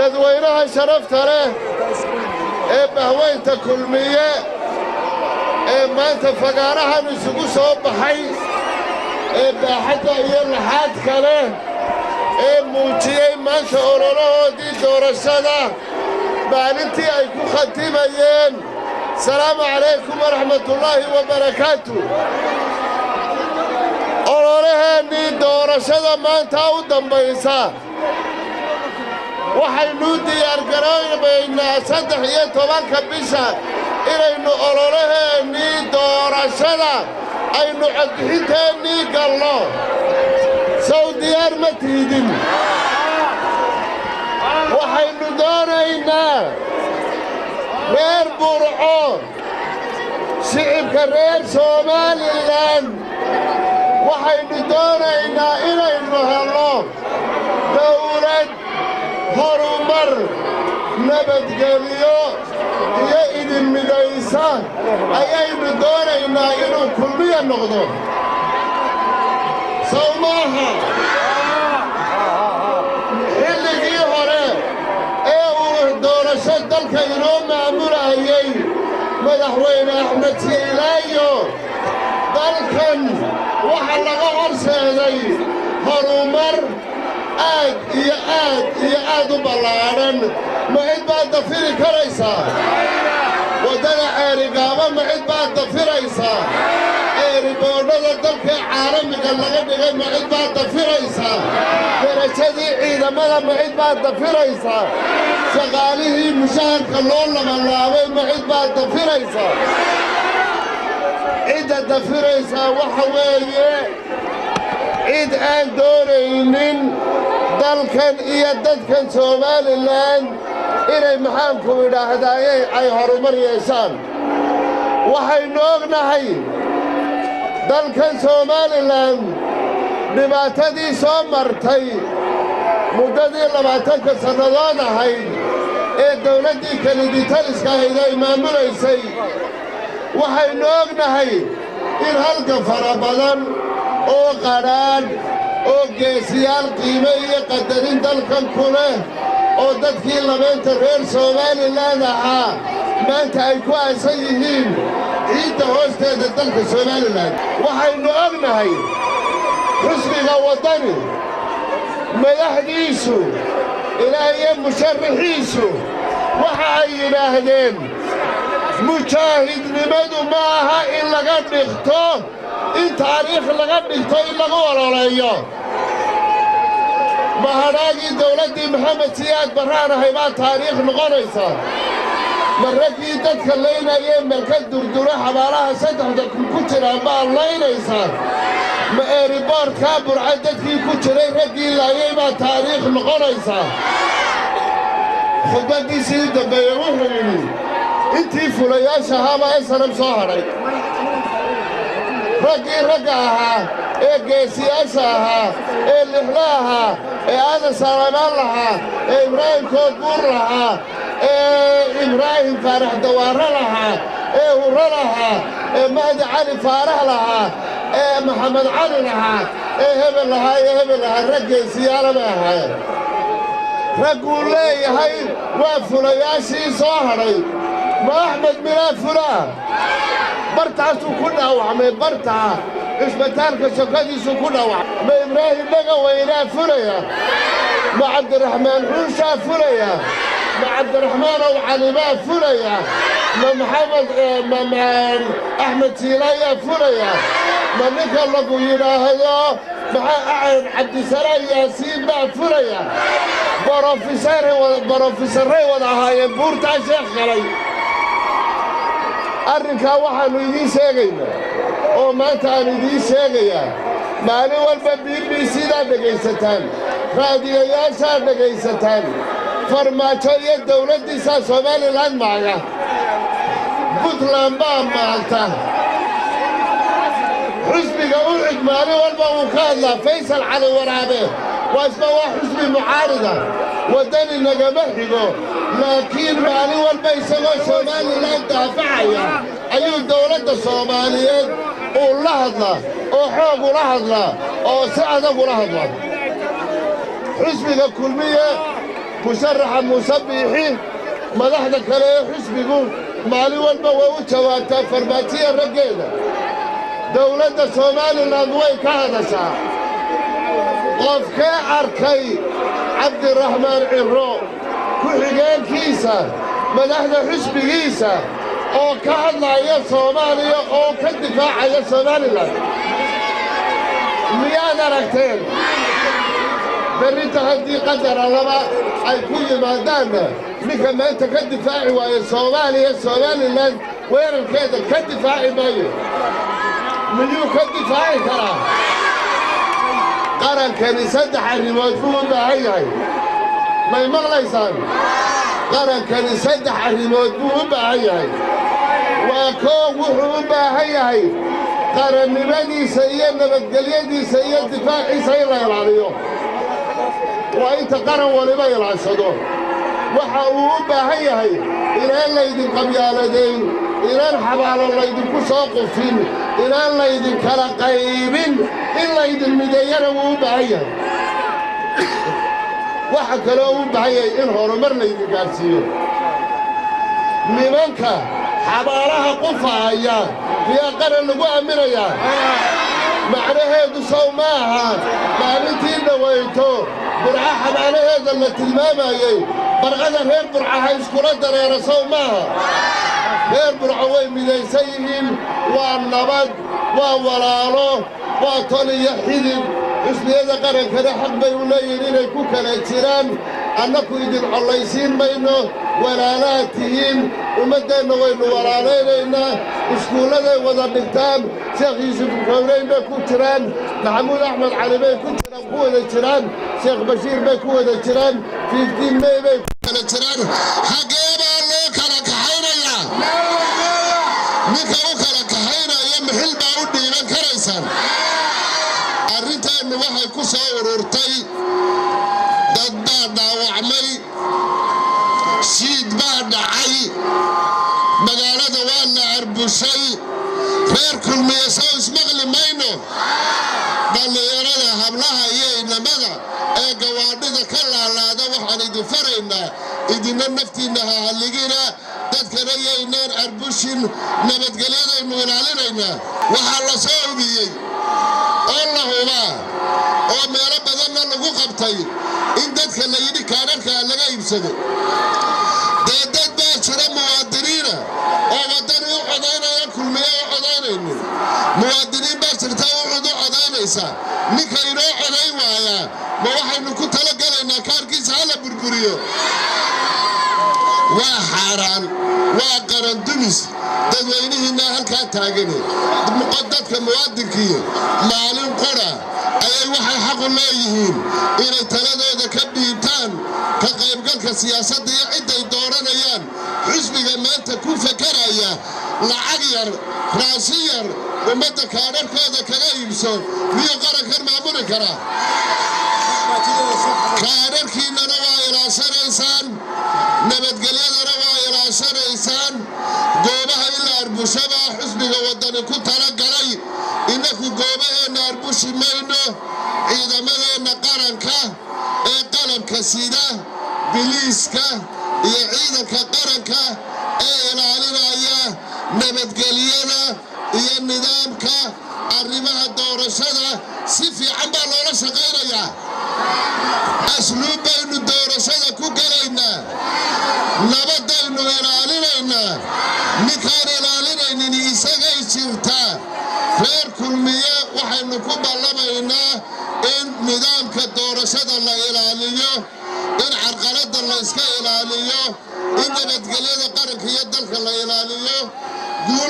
dadweynaha sharafta leh ee bahweynta kulmiye ee maanta fagaarahan isugu soo baxay ee baaxadda iyo laxaadka leh ee muujiyey maanta ololahoodii doorashada maalintii ay ku khatimayeen salaamu calaykum waraxmatullaahi wabarakaatu ololaheennii doorashada maanta u dambaysa waxaynu diyaargaroobaynaa 13 bisha inaynu ololaheennii doorashada aynu codbixinteennii galno sow diyaar ma tiidin waxaynu doonaynaa reer burco shicibka reer somalilan waxaynu doonaynaa inaynu helno dawlad horumar nabadgelyo iyo idin midaysa ayaynu doonaynaa inuu kulmiye noqdo sow maaha xilligii hore ee uu doorasho dalka inoo maamulayay madaxweyne axmed siilaayo dalkan waxa laga horseeday horumar aad iyo aad u ballaadhan ma cid baad dafiri karaysaa waddada ceerigaaba ma cid baad dafiraysaa eeriboodhada dalka caalamiga laga dhigay ma cid baad dafiraysaa darajadii ciidamada ma cid baad dafiraysaa shaqaalihii mushaharka loo labalaabay ma cid baad dafiraysaa cidda dafiraysaa waxa weeye cid aan doonaynin dalkan iyo dadkan somalilan inay maxaanku idhaahdaaye ay horumar yeeshaan waxaynu ognahay dalkan somalilan dhibaatadii soo martay muddadii 20 sannadood ahayd ee dawladdii kaliditaliska ahayd ay maamulaysay waxaynu ognahay in halka fara badan oo qadhaadh oo geesiyaal qiime iyo qadarin dalkan ku leh oo dadkii labeenta reer somalilan ahaa maanta ay ku aasan yihiin ciidda hoosteeda dalka somalilan waxaynu ognahay xisbiga waddani madaxdiisu ilaa iyo musharaxiisu waxa ay yidhaahdeen mujaahidnimadu ma aha in laga dhigto in taariikh laga dhigto in lagu ololeeyo mahadhaagii dawladdii maxamed siyaad barraan ahay baa taariikh noqonaysa ma raggii dadka laynayee melka durdura xabaalaha 3 kun ku jiraan baa laynaysaa ma eeriboortkaa burca dadkii ku jiray raggii laayay baa taariikh noqonaysaa khudbaddiisii u dambeeye wuxuu yidhi intii fulayaasha ahaabaa esanam soo hadhay raggii ragga ahaa ee geesiyaasha ahaa ee lixla ahaa ee aadan saalamaan lahaa ee ibraahim koodbuur lahaa ee ibraahim faarax dawaarro lahaa ee hurro lahaa ee mahdi cali faarax lahaa ee maxamed cali lahaa ee hebel lahaa iyo hebel lahaa rag geesiyaala bay ahaayeen ragguu leeyahay waa fulayaashii soo hadhay ma axmed milaa fulaa bartaasuu ku dhaawacmay bartaa cisbitaalka shakadiisuu ku dhaawacmay ma ibraahim dhaga weynaa fulaya ma cabdiraxmaan xuushaa fulaya ma cabdiraxmaanow calibaa fulaya ma maxamed axmed siilaayaa fulaya ma ninka lagu yidhaahdo cabdisalaan yaasiin baa fulaya borofesaray wada ahaayeen buurtaa sheekh galay arrinkaa waxaannu idiin sheegaynaa oo maanta aan idiin sheegayaa maalin walba bbcdaa dhegaysataan raadiyayaashaa dhegaysataan farmaajo iyo dawladdiisaa somalilan maaga puntland baa maagta xusbiga ucid maalin walba uu ka hadlaa faysal cali waraabe waasba waa xusbi mucaarida waddani nagama xigo laakiin maalin walba isagoo somalilan daafacaya ayuu dawladda soomaaliyeed uu la hadlaa oo xoog ula hadlaa oo si adag ula hadlaa xisbiga kulmiye musharaxa musabbixi madaxda kale ee xisbigu maalin walba way u jawaabtaa farmaatiya raggeeda dowladda Soomaaliland way ka hadashaa qofkee arkay cabdiraxmaan ciro ku xigeenkiisa madaxda xisbigiisa oo ka hadlaya Soomaaliya oo ka difaacaya Soomaaliland miyaad aragteen berrinta haddii qadar allaba ay ku yimaadaanna ninka maanta ka difaaci waayo Soomaaliya Somaliland weerarkeeda ka difaaci maayo miyuu ka difaaci karaa qarankani saddex arrimood buu u baahan yahay may maqlaysaan qarankani saddex arrimood buu u baahan yahay waa koo wuxuu u baahan yahay qarannimadiisa iyo nabadgelyadiisa iyo difaaciisa in la ilaaliyo waa inta qaran waliba ilaashado waxa uu u baahan yahay inaan laydin qabyaaladeyn inaan xabaalo laydinku soo qufin inaan laydin kala qaybin in laydin mideeyana wuu u baahan yahay waxa kaloo u baahan yahay in horumar laydin gaarsiiyo nimanka xabaalaha qufaaya miyaa qaran lagu aaminayaa macnaheedu sow ma aha maalintii dhawayto burca xabaalaheeda la tilmaamayey barqada reer burcaha iskula dareera sow maaha reer burco way midaysan yihiin waa nabad waa walaalo waa tol iyo xidid xusniyada qarankana xaq bay u leeyihiin inay ku kala jiraan annaku idin collaysiin mayno walaalaad tihiin ummaddeenna waynu walaalaynaynaa iskuulladay wada dhigtaan sheekh yuusuf kownayn bay ku jiraan maxamuud axmed cali bay ku wada jiraan sheekh bashiir bay ku wada jiraan 15 May bay ku kala jiraan xagee baa loo kala kaxaynayaa ninka u kala kaxaynaya maxil baa u dhiiban karaysaan arrintaannu waxay ku soo ururtay dad baa dhaawacmay shiid baa dhacay magaalada waa la arbushay reer kulmiye soo ismaqli mayno dhallinyarada hablaha iyo inamada ee gawaadhida ka laalaada waxaan idin faraynaa idinna naftiinna ha halligina dadkana yaynaan arbushin nabadgelyadaynu ilaalinaynaa waxaa la soo hubiyey oo la hubaa oo meelo badanna lagu qabtay in dadka la yidhi kaadharkaa laga iibsado dee dad baa jira muwaadiniina oo waddani u codaynaya kulmiye u codaynaynin muwaadiniin baa jirta ucud u codaynaysa ninka inoo codayn waayaa ma waxaynu ku talagelaynaa kaarkiisa hala burburiyo waa xaaraan waa qaran dumis dadweynihiinna halkaa taagane dadka muwaadinkiiyo maalin qura ayay waxay xaq u leeyihiin inay taladooda ka dhiibtaan ka qaybgalka siyaasadda iyo cidday dooranayaan xisbiga maanta ku fakaraya lacag yar raashin yar ummadda kaadharkooda kaga iibso miyuu qarankan maamuli karaa kaadharkiinnana waa ilaashanaysaan nabadgelyadana waa ilaashanaysaan goobaha in la arbushabaa xisbiga waddani ku talagalay innaku goobaheenna arbushi mayno ciidamadeenna qaranka ee qalabka sida biliiska iyo ciidanka qaranka ee ilaalinaya nabadgelyada iyo nidaamka arrimaha doorashada si fiican baa loola shaqaynayaa asluub baynu doorashada ku gelaynaa nabaddaynu ilaalinaynaa ninkaan ilaalinaynin isagay jirtaa reer kulmiye waxaynu ku ballamaynaa in nidaamka doorashada la ilaaliyo in carqaladda la iska ilaaliyo in nabadgelyada qaranka iyo dalka la ilaaliyo